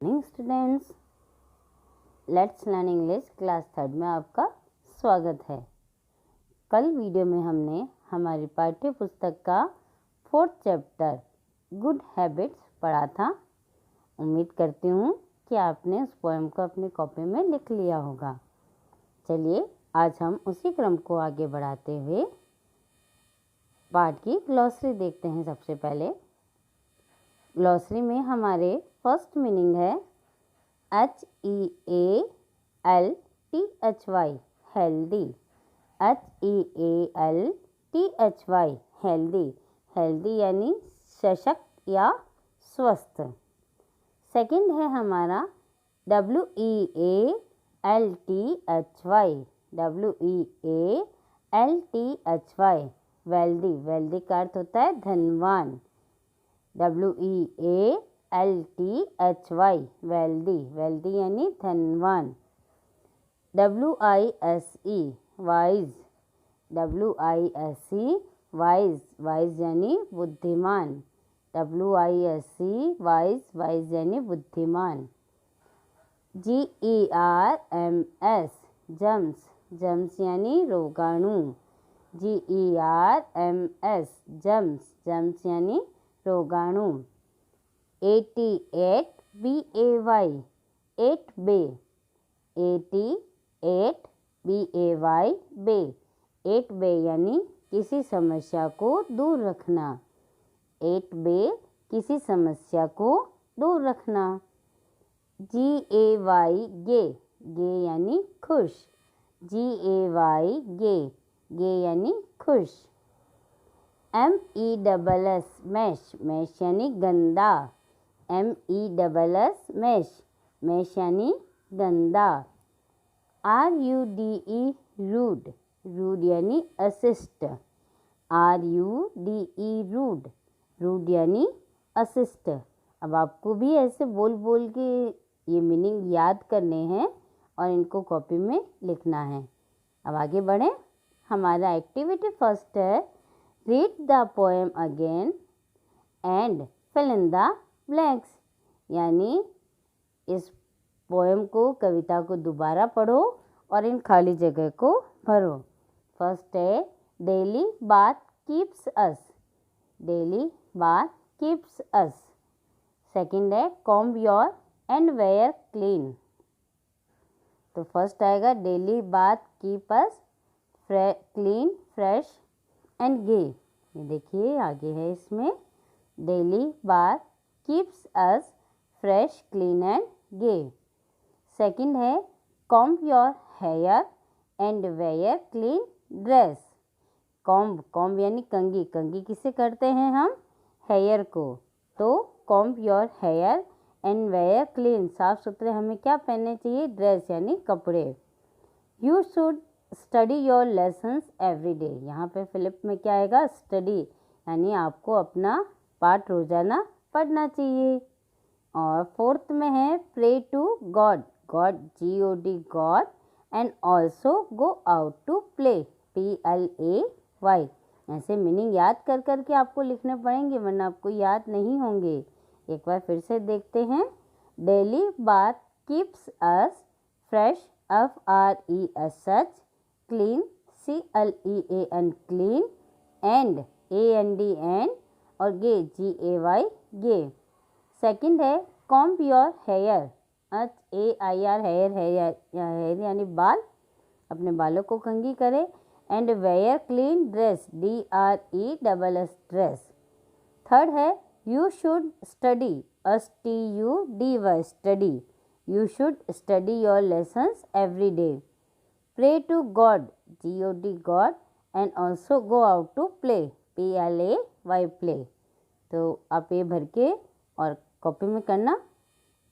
Morning students, let's learn English class 3 में आपका स्वागत है। कल वीडियो में हमने हमारी पाठ्य पुस्तक का 4th चैप्टर गुड हैबिट्स पढ़ा था। उम्मीद करती हूँ कि आपने उस पोएम को अपनी कॉपी में लिख लिया होगा। चलिए आज हम उसी क्रम को आगे बढ़ाते हुए पाठ की ग्लॉसरी देखते हैं। सबसे पहले ग्लॉसरी में हमारे फर्स्ट मीनिंग है HEALTHY, healthy. HEALTHY, healthy. Healthy यानी सशक्त या स्वस्थ। सेकंड है हमारा WEALTHY, WEALTHY, वेल्दी। वेल्दी का अर्थ होता है धनवान। WEALTHY, wealthy. वेल्दी यानी धनवान। WISE, wise. WISE, wise. Wise यानी बुद्धिमान। WISE, wise. वाइज यानी बुद्धिमान। GERMS, germs. जम्स यानी रोगाणु। GERMS, germs. जम्स यानी रोगाणु। 88 BAY, 8 बे। 88 BAY, बे। 8 बे यानी किसी समस्या को दूर रखना। 8 बे किसी समस्या को दूर रखना। GAY, गे। गे यानी खुश। GAY, गे। गे यानी खुश। MESS, mash. मैश यानी गंदा। MESS, mash. मैश यानी गंदा। RUDE, rude. रूड यानी असिस्ट। RUDE, rude. रूड यानी असिस्ट। अब आपको भी ऐसे बोल बोल के ये मीनिंग याद करने हैं और इनको कॉपी में लिखना है। अब आगे बढ़ें। हमारा एक्टिविटी फर्स्ट है read the poem again and fill in the blanks, यानी इस पोएम को, कविता को दोबारा पढ़ो और इन खाली जगह को भरो। फर्स्ट है daily bath keeps us. Daily bath keeps us. Second है comb your and wear clean. तो फर्स्ट आएगा daily bath keep us clean, fresh and gay. ये देखिए आगे है इसमें daily bath keeps us fresh, clean and gay. Second है comb your hair and wear clean dress. Comb, comb यानी कंघी। कंघी किसे करते हैं हम? हेयर को। तो comb your hair and wear clean, साफ सुथरे हमें क्या पहनने चाहिए? ड्रेस यानी कपड़े। You should study your lessons every day. यहाँ पे फिलिप में क्या आएगा? स्टडी, यानी आपको अपना पाठ रोजाना पढ़ना चाहिए। और फोर्थ में है pray to God. God, GOD, God and also go out to play, PLAY। ऐसे मीनिंग याद कर कर के आपको लिखने पड़ेंगे वरना आपको याद नहीं होंगे। एक बार फिर से देखते हैं। Daily bath keeps us fresh, FRESH, clean, CLEAN, clean, and AND, and, और गे, GAY, गे। सेकंड है comb your hair, HAIR, hair. Hair यानी बाल, अपने बालों को कंघी करें। And wear clean dress, DRESS, dress. Third है you should study, STUDY, study. You should study your lessons every day. Pray to God, GOD, God and also go out to play, PLAY, play. तो आप ये भर के और copy में करना।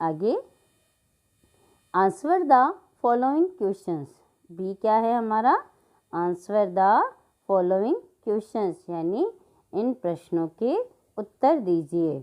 आगे answer the following questions. B क्या है हमारा? आंसर द फॉलोइंग क्वेश्चंस, यानी इन प्रश्नों के उत्तर दीजिए।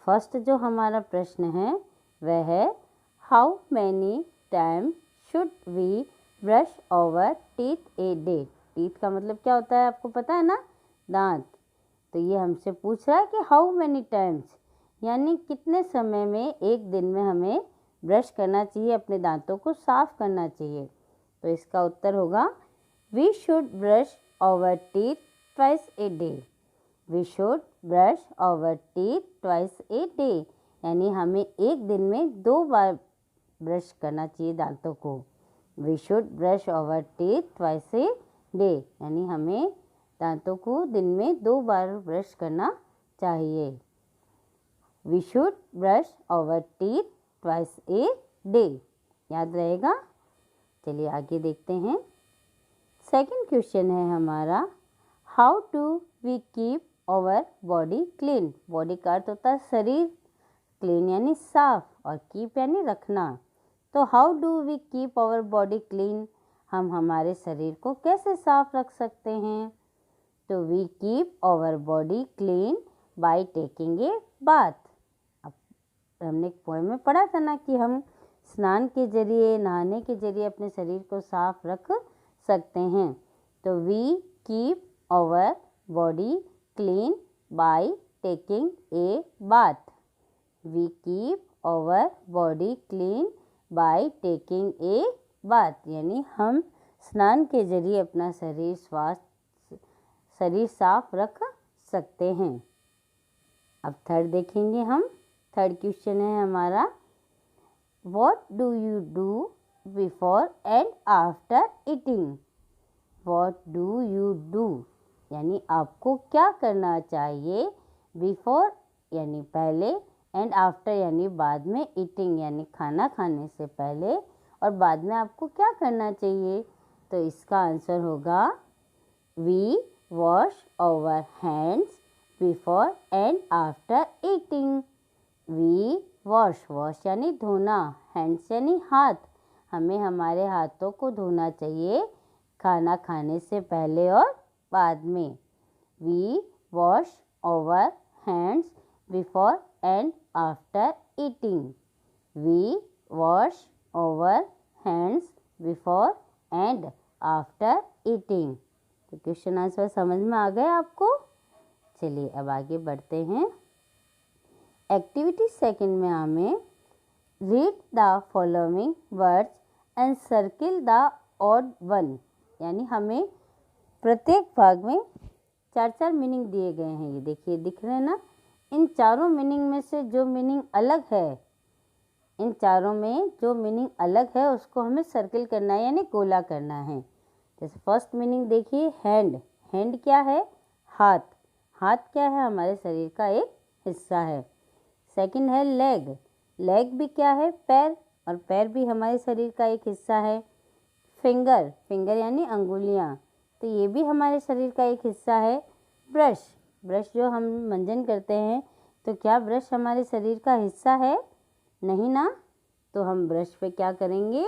फर्स्ट जो हमारा प्रश्न है वह है how many time should we brush over teeth a day. Teeth का मतलब क्या होता है आपको पता है ना? दांत। तो ये हमसे पूछ रहा है कि हाउ मैनी टाइम्स, यानी कितने समय में, एक दिन में हमें ब्रश करना चाहिए, अपने दांतों को साफ करना चाहिए। तो इसका उत्तर होगा we should brush our teeth twice a day. We should brush our teeth twice a day, यानी हमें एक दिन में 2 बार ब्रश करना चाहिए दांतों को। We should brush our teeth twice a day, यानी हमें दांतों को दिन में 2 बार ब्रश करना चाहिए। We should brush our teeth twice a day, याद रहेगा। चलिए आगे देखते हैं। सेकंड क्वेश्चन है हमारा, how to we keep our body clean. Body का अर्थ होता है शरीर, क्लीन यानी साफ, और कीप यानी रखना। तो how do we keep our body clean, हम हमारे शरीर को कैसे साफ रख सकते हैं। तो we keep our body clean by taking a bath. अब हमने एक पोएम में पढ़ा था ना कि हम स्नान के जरिए, नहाने के जरिए अपने शरीर को साफ रख सकते हैं। तो we keep our body clean by taking a bath. We keep our body clean by taking a bath, यानी हम स्नान के जरिए अपना शरीर साफ रख सकते हैं। अब थर्ड देखेंगे हम। थर्ड क्वेश्चन है हमारा, what do you do before and after eating. What do you do, यानी आपको क्या करना चाहिए, बिफोर यानी पहले, एंड आफ्टर यानी बाद में, ईटिंग यानी खाना खाने से पहले और बाद में आपको क्या करना चाहिए। तो इसका आंसर होगा we wash our hands before and after eating. We wash यानी धोना, हैंड्स यानी हाथ, हमें हमारे हाथों को धोना चाहिए खाना खाने से पहले और बाद में। We wash our hands before and after eating. We wash our hands before and after eating. तो क्वेश्चन आंसर समझ में आ गए आपको। चलिए अब आगे बढ़ते हैं। एक्टिविटी सेकंड में हमें read the following words and circle the odd one, यानी हमें प्रत्येक भाग में 4-4 मीनिंग दिए गए हैं। ये देखिए दिख रहे हैं ना। इन चारों मीनिंग में से जो मीनिंग अलग है, इन चारों में जो मीनिंग अलग है उसको हमें सर्किल करना है, यानी गोला करना है। जैसे फर्स्ट मीनिंग देखिए, हैंड। हैंड क्या है, हाथ। हाथ क्या है, हमारे शरीर का एक हिस्सा है। सेकंड है लेग। लेग भी क्या है, पैर, और पैर भी हमारे शरीर का एक हिस्सा है। फिंगर, फिंगर यानी अंगुलियां, तो ये भी हमारे शरीर का एक हिस्सा है। ब्रश, ब्रश जो हम मंजन करते हैं, तो क्या ब्रश हमारे शरीर का हिस्सा है, नहीं ना। तो हम ब्रश पे क्या करेंगे,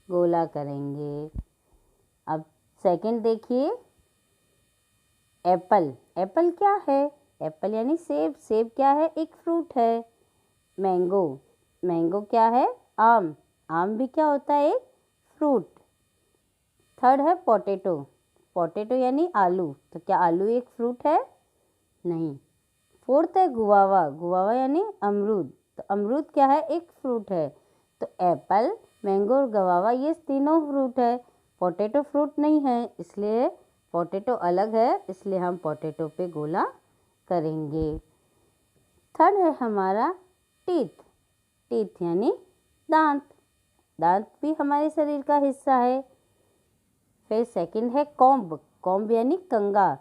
गोला करेंगे। अब सेकंड देखिए, एप्पल। एप्पल क्या है, एप्पल यानी सेब। सेब क्या है, एक फ्रूट है। मैंगो, मैंगो क्या है, आम। आम भी क्या होता है, एक फ्रूट। थर्ड है पोटैटो। पोटैटो यानी आलू, तो क्या आलू एक फ्रूट है, नहीं। फोर्थ है गुआवा। गुआवा यानी अमरूद, तो अमरूद क्या है, एक फ्रूट है। तो एप्पल, मैंगो और गुआवा ये तीनों फ्रूट है। पोटैटो फ्रूट नहीं है, इसलिए पोटैटो अलग है, इसलिए हम पोटैटो पे गोला करेंगे। थर्ड है हमारा टीथ। टीथ यानी दांत। दांत भी हमारे शरीर का हिस्सा है। फिर सेकंड है कॉम्ब। कॉम्ब यानी कंघा,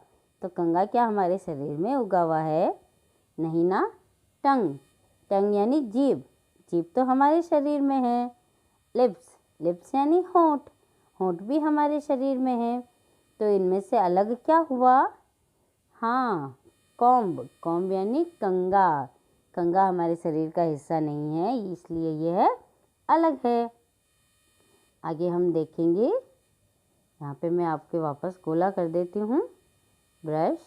तो कंघा क्या हमारे शरीर में उगा हुआ है, नहीं ना। टंग, टंग यानी जीभ। जीभ तो हमारे शरीर में है। लिप्स, लिप्स यानी होंठ। होंठ भी हमारे शरीर में है। तो इनमें से अलग क्या हुआ, हाँ, कॉम्ब। कॉम्ब यानी कंघा। कंघा हमारे शरीर का हिस्सा नहीं है, इसलिए यह अलग है। आगे हम देखेंगे, यहाँ पे मैं आपके वापस गोला कर देती हूँ। ब्रश,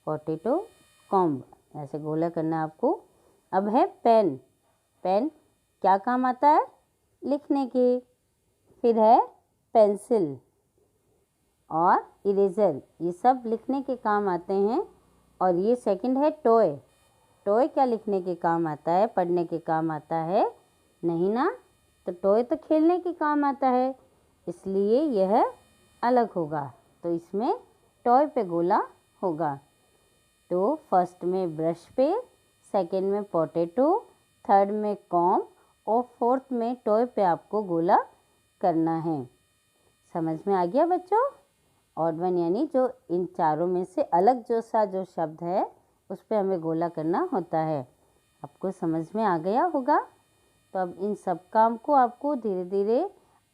पोटैटो, कॉम्ब, ऐसे गोला करना है आपको। अब है पेन। पेन क्या काम आता है, लिखने के। फिर है पेंसिल और इरेजर, ये सब लिखने के काम आते हैं। और ये सेकंड है टॉय। टॉय क्या लिखने के काम आता है, पढ़ने के काम आता है? नहीं ना। तो टॉय तो खेलने के काम आता है, इसलिए यह अलग होगा। तो इसमें टॉय पे गोला होगा। तो फर्स्ट में ब्रश पे, सेकंड में पोटैटो, थर्ड में कॉम्ब और फोर्थ में टॉय पे आपको गोला करना है। समझ में आ गया बच्चों? ऑड वन यानी जो इन चारों में से अलग जो शब्द है उस पे हमें गोला करना होता है। आपको समझ में आ गया होगा। तो अब इन सब काम को आपको धीरे धीरे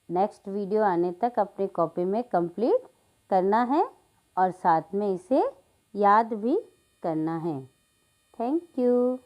नेक्स्ट वीडियो आने तक अपनी कॉपी में कंप्लीट करना है और साथ में इसे याद भी करना है। Thank you.